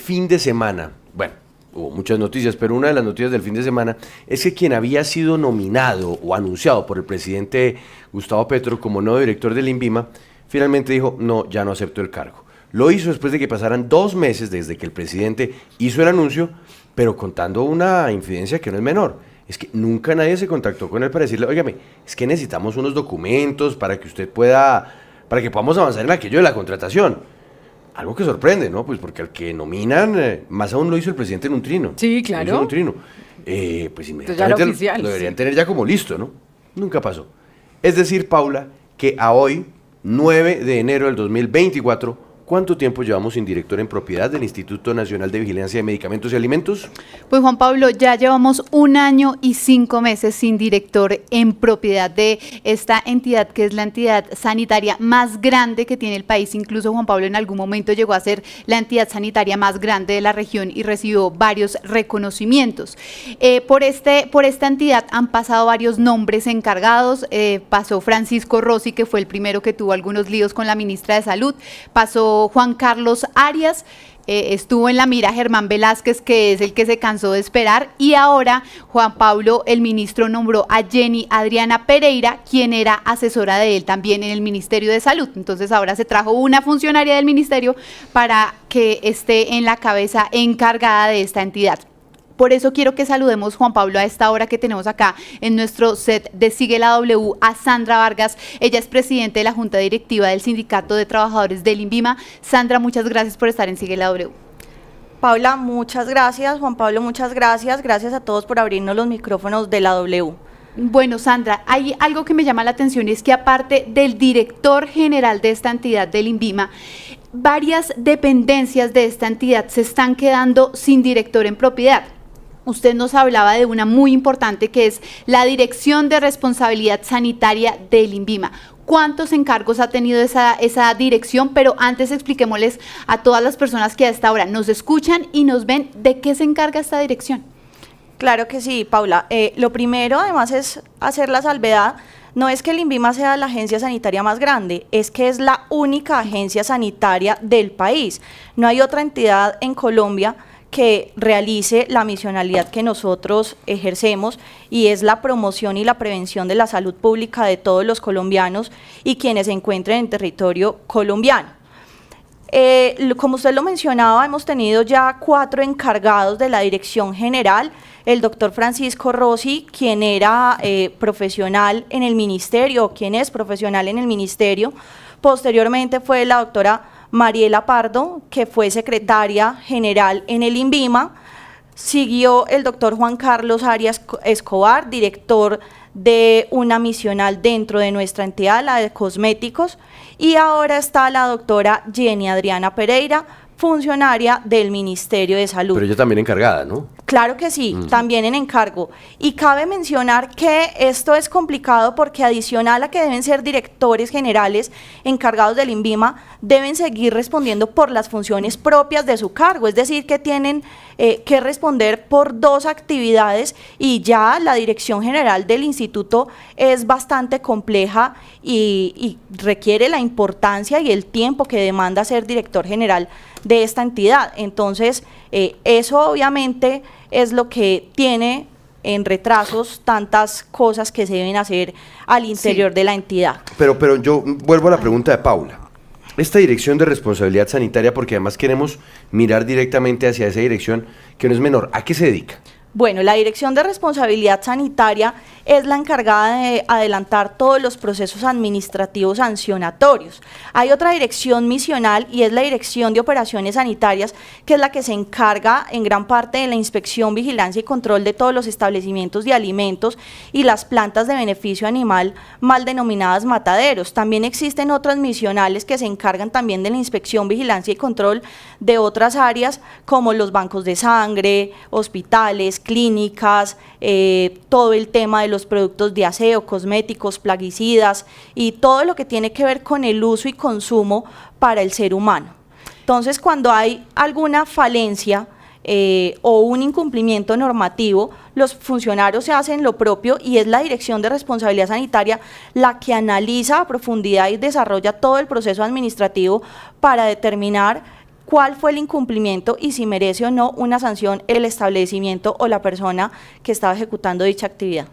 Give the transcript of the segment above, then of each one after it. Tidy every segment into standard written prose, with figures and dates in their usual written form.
fin de semana, bueno, hubo muchas noticias, pero una de las noticias del fin de semana es que quien había sido nominado o anunciado por el presidente Gustavo Petro como nuevo director del INVIMA, finalmente dijo, no, ya no acepto el cargo. Lo hizo después de que pasaran 2 meses desde que el presidente hizo el anuncio, pero contando una infidencia que no es menor. Es que nunca nadie se contactó con él para decirle, óigame, es que necesitamos unos documentos para que usted pueda, para que podamos avanzar en aquello de la contratación. Algo que sorprende, ¿no? Pues porque al que nominan, más aún lo hizo el presidente en un trino. Sí, claro. Lo hizo en un trino. Pues inmediatamente oficial, lo deberían tener ya como listo, ¿no? Nunca pasó. Es decir, Paula, que a hoy, 9 de enero del 2024, ¿cuánto tiempo llevamos sin director en propiedad del Instituto Nacional de Vigilancia de Medicamentos y Alimentos? Pues Juan Pablo, ya llevamos 1 año y 5 meses sin director en propiedad de esta entidad, que es la entidad sanitaria más grande que tiene el país. Incluso Juan Pablo en algún momento llegó a ser la entidad sanitaria más grande de la región y recibió varios reconocimientos. Por esta entidad han pasado varios nombres encargados. Pasó Francisco Rossi, que fue el primero que tuvo algunos líos con la ministra de Salud. Pasó Juan Carlos Arias, estuvo en la mira Germán Velázquez, que es el que se cansó de esperar, y ahora Juan Pablo, el ministro, nombró a Jenny Adriana Pereira, quien era asesora de él también en el Ministerio de Salud. Entonces ahora se trajo una funcionaria del ministerio para que esté en la cabeza encargada de esta entidad. Por eso quiero que saludemos, Juan Pablo, a esta hora que tenemos acá en nuestro set de Sigue la W a Sandra Vargas. Ella es presidente de la Junta Directiva del Sindicato de Trabajadores del INVIMA. Sandra, muchas gracias por estar en Sigue la W. Paula, muchas gracias. Juan Pablo, muchas gracias. Gracias a todos por abrirnos los micrófonos de la W. Bueno, Sandra, hay algo que me llama la atención y es que aparte del director general de esta entidad del INVIMA, varias dependencias de esta entidad se están quedando sin director en propiedad. Usted nos hablaba de una muy importante que es la Dirección de Responsabilidad Sanitaria del INVIMA. ¿Cuántos encargos ha tenido esa dirección? Pero antes expliquémosles a todas las personas que a esta hora nos escuchan y nos ven, ¿de qué se encarga esta dirección? Claro que sí, Paula. Lo primero, además, es hacer la salvedad. No es que el INVIMA sea la agencia sanitaria más grande, es que es la única agencia sanitaria del país. No hay otra entidad en Colombia que realice la misionalidad que nosotros ejercemos, y es la promoción y la prevención de la salud pública de todos los colombianos y quienes se encuentren en territorio colombiano. Como usted lo mencionaba, hemos tenido ya 4 encargados de la dirección general. El doctor Francisco Rossi, quien era profesional en el ministerio, quien es profesional en el ministerio. Posteriormente fue la doctora Mariela Pardo, que fue secretaria general en el INVIMA. Siguió el doctor Juan Carlos Arias Escobar, director de una misional dentro de nuestra entidad, la de cosméticos, y ahora está la doctora Jenny Adriana Pereira, funcionaria del Ministerio de Salud. Pero ella también encargada, ¿no? Claro que sí, también en encargo. Y cabe mencionar que esto es complicado porque adicional a que deben ser directores generales encargados del INVIMA, deben seguir respondiendo por las funciones propias de su cargo, es decir, que tienen que responder por 2 actividades, y ya la dirección general del instituto es bastante compleja y requiere la importancia y el tiempo que demanda ser director general de esta entidad. Entonces, eso obviamente es lo que tiene en retrasos tantas cosas que se deben hacer al interior de la entidad. Pero yo vuelvo a la pregunta de Paula. Esta dirección de responsabilidad sanitaria, porque además queremos mirar directamente hacia esa dirección, que no es menor, ¿a qué se dedica? Bueno, la Dirección de Responsabilidad Sanitaria es la encargada de adelantar todos los procesos administrativos sancionatorios. Hay otra dirección misional y es la Dirección de Operaciones Sanitarias, que es la que se encarga en gran parte de la inspección, vigilancia y control de todos los establecimientos de alimentos y las plantas de beneficio animal, mal denominadas mataderos. También existen otras misionales que se encargan también de la inspección, vigilancia y control de otras áreas como los bancos de sangre, hospitales, clínicas, todo el tema de los productos de aseo, cosméticos, plaguicidas y todo lo que tiene que ver con el uso y consumo para el ser humano. Entonces, cuando hay alguna falencia o un incumplimiento normativo, los funcionarios se hacen lo propio y es la Dirección de Responsabilidad Sanitaria la que analiza a profundidad y desarrolla todo el proceso administrativo para determinar cuál fue el incumplimiento y si merece o no una sanción el establecimiento o la persona que estaba ejecutando dicha actividad.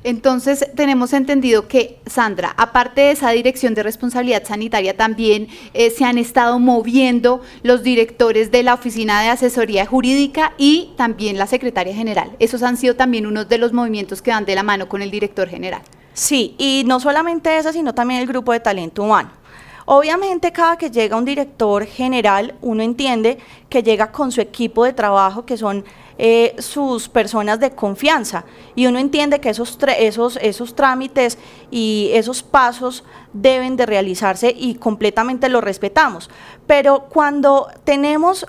Entonces, tenemos entendido que, Sandra, aparte de esa dirección de responsabilidad sanitaria, también se han estado moviendo los directores de la Oficina de Asesoría Jurídica y también la Secretaria General. Esos han sido también unos de los movimientos que van de la mano con el director general. Sí, y no solamente esa, sino también el grupo de talento humano. Obviamente, cada que llega un director general, uno entiende que llega con su equipo de trabajo, que son sus personas de confianza, y uno entiende que esos trámites y esos pasos deben de realizarse y completamente lo respetamos. Pero cuando tenemos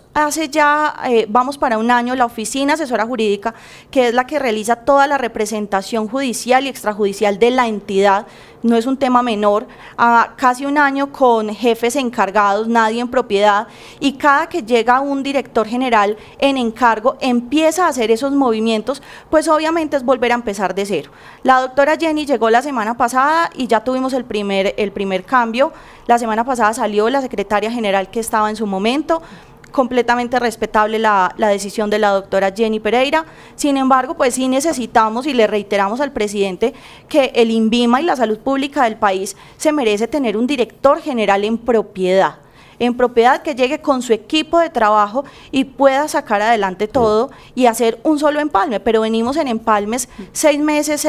vamos para un año, la Oficina Asesora Jurídica, que es la que realiza toda la representación judicial y extrajudicial de la entidad, no es un tema menor, a casi un año con jefes encargados, nadie en propiedad, y cada que llega un director general en encargo, empieza a hacer esos movimientos, pues obviamente es volver a empezar de cero. La doctora Jenny llegó la semana pasada y ya tuvimos el primer cambio. La semana pasada salió la secretaria general que estaba en su momento, completamente respetable la decisión de la doctora Jenny Pereira. Sin embargo, pues sí necesitamos y le reiteramos al presidente que el INVIMA y la salud pública del país se merece tener un director general en propiedad que llegue con su equipo de trabajo y pueda sacar adelante todo y hacer un solo empalme, pero venimos en empalmes 6 meses,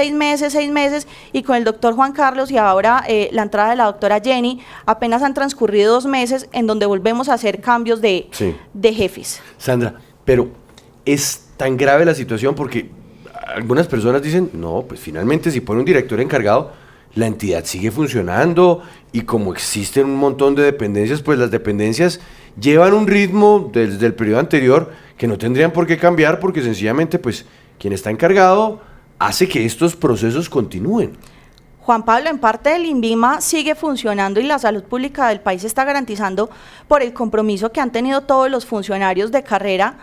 y con el doctor Juan Carlos y ahora la entrada de la doctora Jenny, apenas han transcurrido 2 meses en donde volvemos a hacer cambios de jefes. Sandra, pero es tan grave la situación porque algunas personas dicen, no, pues finalmente si pone un director encargado, la entidad sigue funcionando y como existen un montón de dependencias, pues las dependencias llevan un ritmo desde el periodo anterior que no tendrían por qué cambiar porque sencillamente pues quien está encargado hace que estos procesos continúen. Juan Pablo, en parte el INVIMA sigue funcionando y la salud pública del país está garantizando por el compromiso que han tenido todos los funcionarios de carrera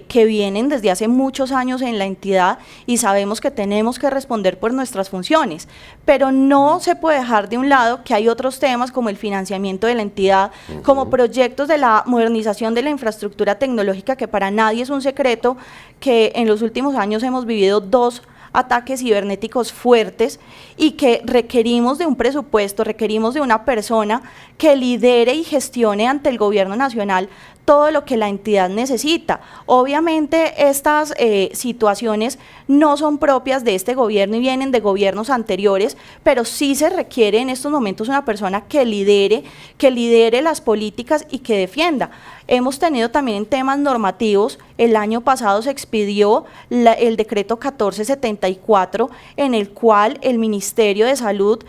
que vienen desde hace muchos años en la entidad y sabemos que tenemos que responder por nuestras funciones, pero no se puede dejar de un lado que hay otros temas como el financiamiento de la entidad, como proyectos de la modernización de la infraestructura tecnológica, que para nadie es un secreto que en los últimos años hemos vivido 2 ataques cibernéticos fuertes y que requerimos de un presupuesto, requerimos de una persona que lidere y gestione ante el gobierno nacional todo lo que la entidad necesita. Obviamente estas situaciones no son propias de este gobierno y vienen de gobiernos anteriores, pero sí se requiere en estos momentos una persona que lidere las políticas y que defienda. Hemos tenido también en temas normativos, el año pasado se expidió el decreto 1474, en el cual el Ministerio de Salud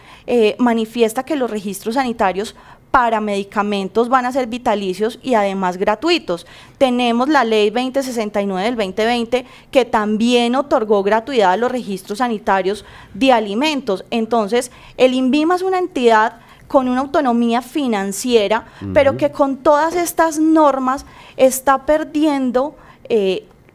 manifiesta que los registros sanitarios para medicamentos van a ser vitalicios y además gratuitos. Tenemos la ley 2069 del 2020 que también otorgó gratuidad a los registros sanitarios de alimentos. Entonces, el INVIMA es una entidad con una autonomía financiera, pero que con todas estas normas está perdiendo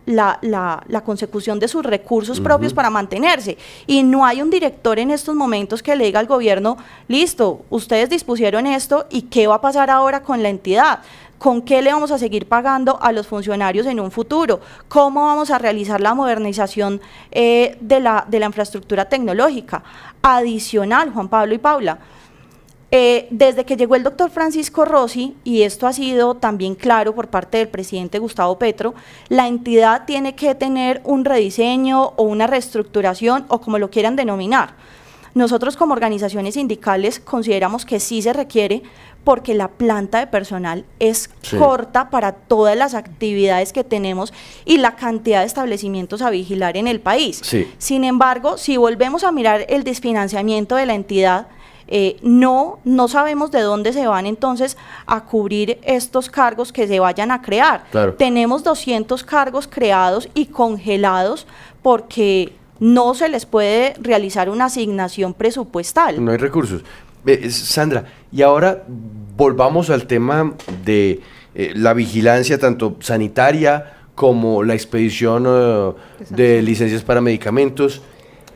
la consecución de sus recursos propios para mantenerse, y no hay un director en estos momentos que le diga al gobierno, listo, ustedes dispusieron esto y ¿qué va a pasar ahora con la entidad? ¿Con qué le vamos a seguir pagando a los funcionarios en un futuro? ¿Cómo vamos a realizar la modernización de la infraestructura tecnológica? Adicional, Juan Pablo y Paula, desde que llegó el doctor Francisco Rossi, y esto ha sido también claro por parte del presidente Gustavo Petro, la entidad tiene que tener un rediseño o una reestructuración o como lo quieran denominar. Nosotros como organizaciones sindicales consideramos que sí se requiere porque la planta de personal es corta para todas las actividades que tenemos y la cantidad de establecimientos a vigilar en el país. Sin embargo, si volvemos a mirar el desfinanciamiento de la entidad, no sabemos de dónde se van entonces a cubrir estos cargos que se vayan a crear. Tenemos 200 cargos creados y congelados porque no se les puede realizar una asignación presupuestal. No hay recursos. Sandra, y ahora volvamos al tema de la vigilancia tanto sanitaria como la expedición de licencias para medicamentos.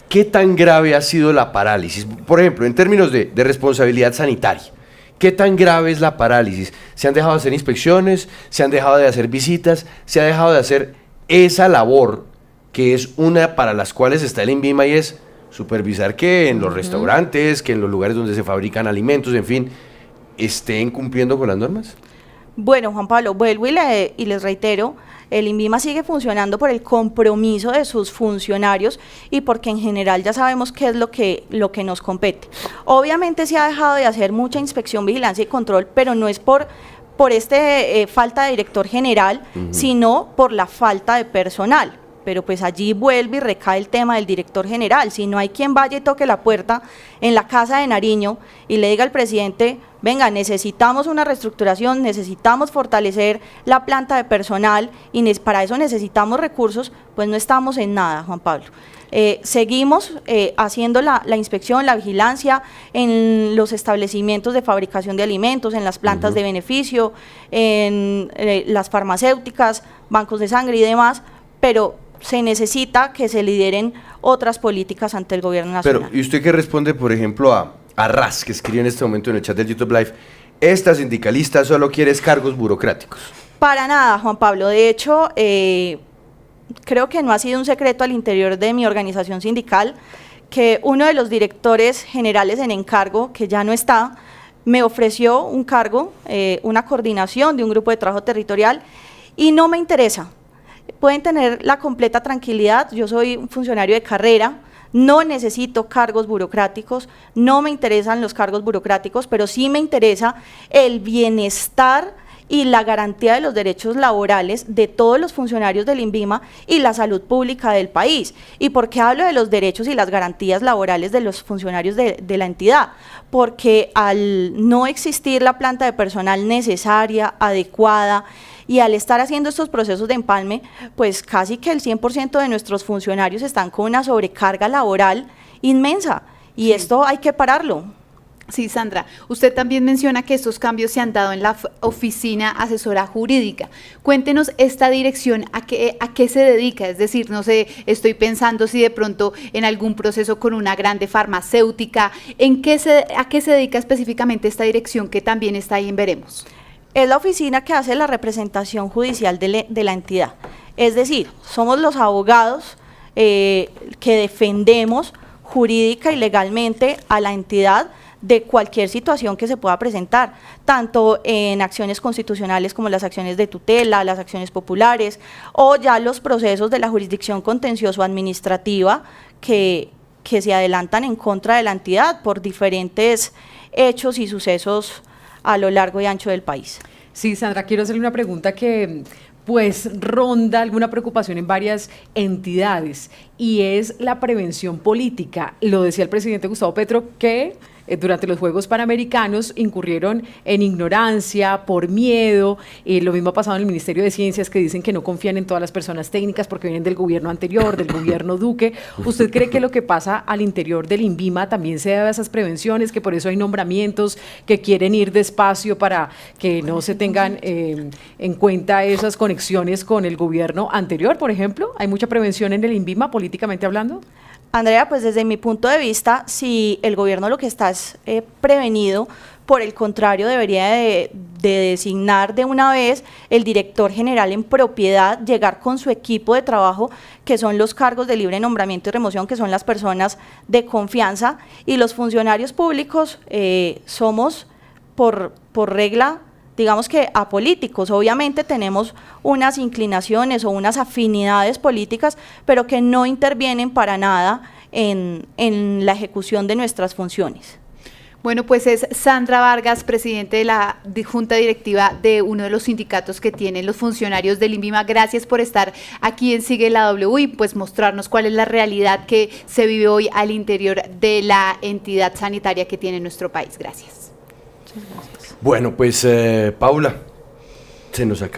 ¿Qué tan grave ha sido la parálisis? Por ejemplo, en términos de responsabilidad sanitaria, ¿Qué tan grave es la parálisis? ¿Se han dejado de hacer inspecciones? ¿Se han dejado de hacer visitas? ¿Se ha dejado de hacer esa labor que es una para las cuales está el INVIMA y es supervisar que en los restaurantes, que en los lugares donde se fabrican alimentos, en fin, estén cumpliendo con las normas? Bueno, Juan Pablo, vuelvo y les reitero, el INVIMA sigue funcionando por el compromiso de sus funcionarios y porque en general ya sabemos qué es lo que nos compete. Obviamente se ha dejado de hacer mucha inspección, vigilancia y control, pero no es por falta de director general, sino por la falta de personal. Pero pues allí vuelve y recae el tema del director general. Si no hay quien vaya y toque la puerta en la Casa de Nariño y le diga al presidente, venga, necesitamos una reestructuración, necesitamos fortalecer la planta de personal y para eso necesitamos recursos, pues no estamos en nada, Juan Pablo. Seguimos haciendo la inspección, la vigilancia en los establecimientos de fabricación de alimentos, en las plantas de beneficio, en las farmacéuticas, bancos de sangre y demás, pero se necesita que se lideren otras políticas ante el gobierno nacional. Pero, ¿y usted qué responde, por ejemplo, a Raz, que escribe en este momento en el chat del YouTube Live? Esta sindicalista solo quiere cargos burocráticos. Para nada, Juan Pablo. De hecho, creo que no ha sido un secreto al interior de mi organización sindical que uno de los directores generales en encargo, que ya no está, me ofreció un cargo, una coordinación de un grupo de trabajo territorial y no me interesa. Pueden tener la completa tranquilidad, yo soy un funcionario de carrera, no necesito cargos burocráticos, no me interesan los cargos burocráticos, pero sí me interesa el bienestar y la garantía de los derechos laborales de todos los funcionarios del INVIMA y la salud pública del país. ¿Y por qué hablo de los derechos y las garantías laborales de los funcionarios de la entidad? Porque al no existir la planta de personal necesaria, adecuada, y al estar haciendo estos procesos de empalme, pues casi que el 100% de nuestros funcionarios están con una sobrecarga laboral inmensa, y esto hay que pararlo. Sí, Sandra, usted también menciona que estos cambios se han dado en la oficina asesora jurídica. Cuéntenos esta dirección, ¿a qué se dedica? Es decir, no sé, estoy pensando si de pronto en algún proceso con una grande farmacéutica, ¿a qué se dedica específicamente esta dirección que también está ahí en Veremos? Es la oficina que hace la representación judicial de la entidad. Es decir, somos los abogados que defendemos jurídica y legalmente a la entidad de cualquier situación que se pueda presentar, tanto en acciones constitucionales como las acciones de tutela, las acciones populares, o ya los procesos de la jurisdicción contencioso-administrativa que se adelantan en contra de la entidad por diferentes hechos y sucesos a lo largo y ancho del país. Sí, Sandra, quiero hacerle una pregunta que pues ronda alguna preocupación en varias entidades y es la prevención política. Lo decía el presidente Gustavo Petro que durante los Juegos Panamericanos incurrieron en ignorancia, por miedo, lo mismo ha pasado en el Ministerio de Ciencias, que dicen que no confían en todas las personas técnicas porque vienen del gobierno anterior, del gobierno Duque. ¿Usted cree que lo que pasa al interior del INVIMA también se debe a esas prevenciones, que por eso hay nombramientos que quieren ir despacio para que no se tengan en cuenta esas conexiones con el gobierno anterior, por ejemplo? ¿Hay mucha prevención en el INVIMA, políticamente hablando? Andrea, pues desde mi punto de vista, si el gobierno lo que está es prevenido, por el contrario debería de designar de una vez el director general en propiedad, llegar con su equipo de trabajo, que son los cargos de libre nombramiento y remoción, que son las personas de confianza, y los funcionarios públicos somos por regla, digamos que apolíticos. Obviamente tenemos unas inclinaciones o unas afinidades políticas, pero que no intervienen para nada en la ejecución de nuestras funciones. Bueno, pues es Sandra Vargas, presidente de la Junta Directiva de uno de los sindicatos que tienen los funcionarios del INVIMA. Gracias por estar aquí en Sigue la W y pues mostrarnos cuál es la realidad que se vive hoy al interior de la entidad sanitaria que tiene nuestro país. Gracias. Bueno, pues Paula, se nos acaba.